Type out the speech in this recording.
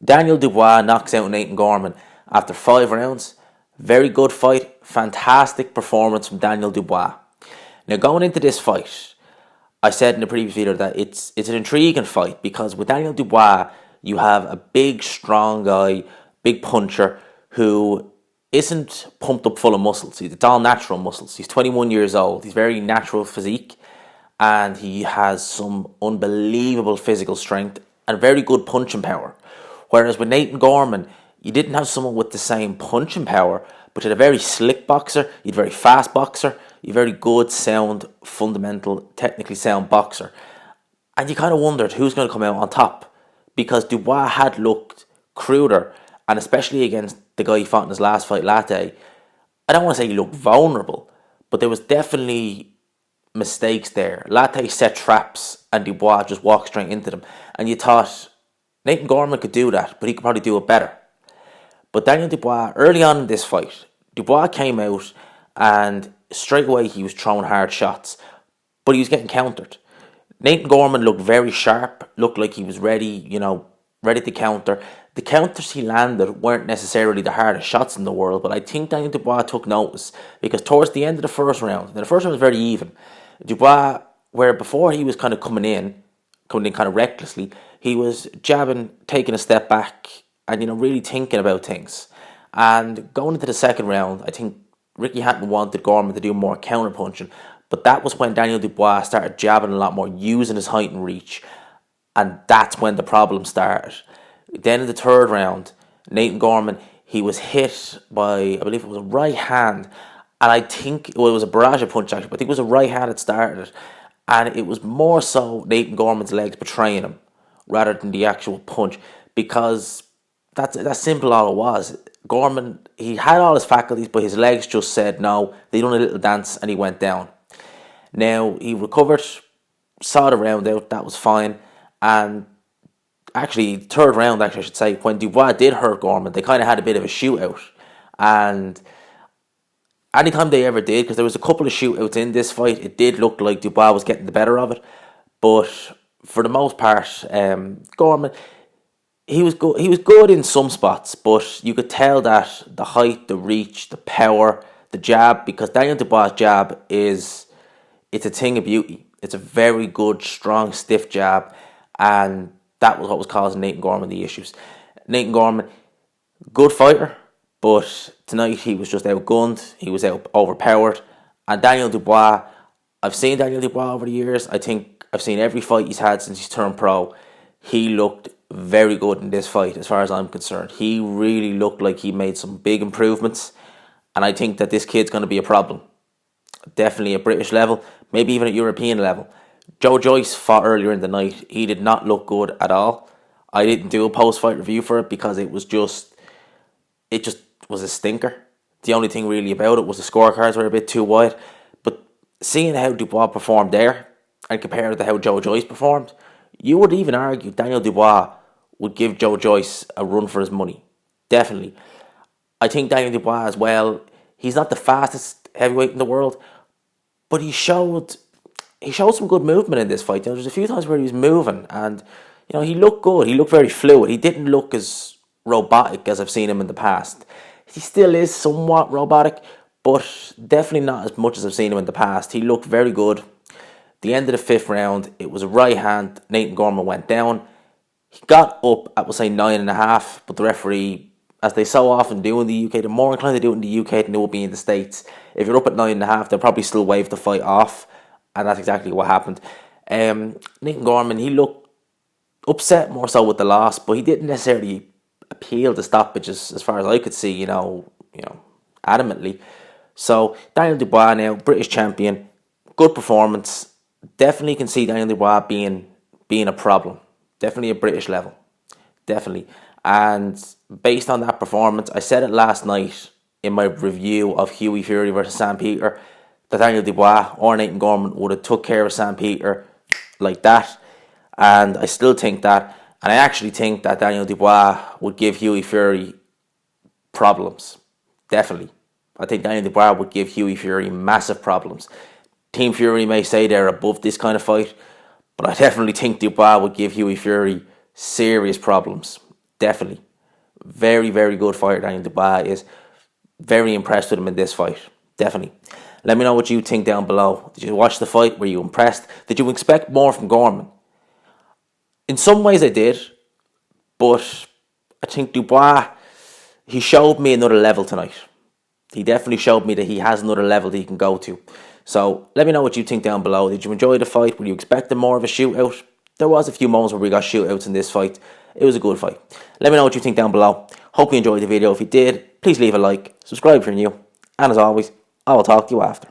Daniel Dubois knocks out Nathan Gorman after 5 rounds. Very good fight. Fantastic performance from Daniel Dubois. Now, going into this fight, I said in the previous video that it's an intriguing fight because with Daniel Dubois, you have a big, strong guy, big puncher who isn't pumped up full of muscles. It's all natural muscles. He's 21 years old. He's very natural physique, and he has some unbelievable physical strength and very good punching power. Whereas with Nathan Gorman, you didn't have someone with the same punching power, but you had a very slick boxer, you had a very fast boxer, you had a very good, sound, fundamental, technically sound boxer. And you kind of wondered who's going to come out on top because Dubois had looked cruder, and especially against the guy he fought in his last fight, Latte. I don't want to say he looked vulnerable, but there was definitely mistakes there. Latte set traps and Dubois just walked straight into them. And you thought Nathan Gorman could do that, but he could probably do it better. But Daniel Dubois, early on in this fight, Dubois came out and straight away he was throwing hard shots, but he was getting countered. Nathan Gorman looked very sharp, looked like he was ready, ready to counter. The counters he landed weren't necessarily the hardest shots in the world, but I think Daniel Dubois took notice because towards the end of the first round, the first round was very even. Dubois, where before he was kind of coming in kind of recklessly, he was jabbing, taking a step back, and really thinking about things. And going into the second round, I think Ricky Hatton wanted Gorman to do more counter punching, but that was when Daniel Dubois started jabbing a lot more, using his height and reach, and that's when the problem started. Then in the third round, Nathan Gorman, he was hit by, I believe it was a right hand, and I think, it was a barrage of punch actually, but I think it was a right hand that started it, and it was more so Nathan Gorman's legs betraying him rather than the actual punch, because that's simple all it was. Gorman, he had all his faculties, but his legs just said no. They done a little dance and he went down. Now, he recovered, saw the round out, that was fine, and actually, third round, I should say, when Dubois did hurt Gorman, they kind of had a bit of a shootout. And anytime they ever did, because there was a couple of shootouts in this fight, it did look like Dubois was getting the better of it. But for the most part, Gorman, he was good. He was good in some spots, but you could tell that the height, the reach, the power, the jab, because Daniel Dubois' jab it's a thing of beauty. It's a very good, strong, stiff jab, and that was what was causing Nathan Gorman the issues. Nathan Gorman, good fighter, but tonight he was just outgunned. He was overpowered. And Daniel Dubois, I've seen Daniel Dubois over the years. I think I've seen every fight he's had since he's turned pro. He looked very good in this fight as far as I'm concerned. He really looked like he made some big improvements. And I think that this kid's going to be a problem. Definitely at British level, maybe even at European level. Joe Joyce fought earlier in the night. He did not look good at all. I didn't do a post-fight review for it because it just was a stinker. The only thing really about it was the scorecards were a bit too wide. But seeing how Dubois performed there and compared it to how Joe Joyce performed, you would even argue Daniel Dubois would give Joe Joyce a run for his money. Definitely. I think Daniel Dubois as well, he's not the fastest heavyweight in the world, but he showed some good movement in this fight. There's a few times where he was moving and he looked good. He looked very fluid. He didn't look as robotic as I've seen him in the past. He still is somewhat robotic, but definitely not as much as I've seen him in the past. He looked very good. The end of the fifth round, it was a right hand. Nathan Gorman went down. He got up at, we'll say, 9.5, but the referee, as they so often do in the UK, they're more inclined to do it in the UK than they would be in the States. If you're up at 9.5, they'll probably still wave the fight off, and that's exactly what happened. Nathan Gorman, he looked upset more so with the loss, but he didn't necessarily appeal to stoppages as far as I could see, adamantly. So Daniel Dubois now, British champion, good performance. Definitely can see Daniel Dubois being a problem. Definitely at British level. Definitely. And based on that performance, I said it last night in my review of Hughie Fury versus Sam Peter, that Daniel Dubois or Nathan Gorman would have took care of Sam Peter like that. And I still think that. And I actually think that Daniel Dubois would give Hughie Fury problems. Definitely. I think Daniel Dubois would give Hughie Fury massive problems. Team Fury may say they're above this kind of fight, but I definitely think Dubois would give Hughie Fury serious problems. definitely. Very, very good fighter, Daniel Dubois is. Very impressed with him in this fight. Definitely. Let me know what you think down below. Did you watch the fight? Were you impressed? Did you expect more from Gorman? In some ways I did, but I think Dubois, he showed me another level tonight. He definitely showed me that he has another level that he can go to. So let me know what you think down below. Did you enjoy the fight? Were you expecting more of a shootout? There was a few moments where we got shootouts in this fight. It was a good fight. Let me know what you think down below. Hope you enjoyed the video. If you did, please leave a like. Subscribe if you're new. And as always, I will talk to you after.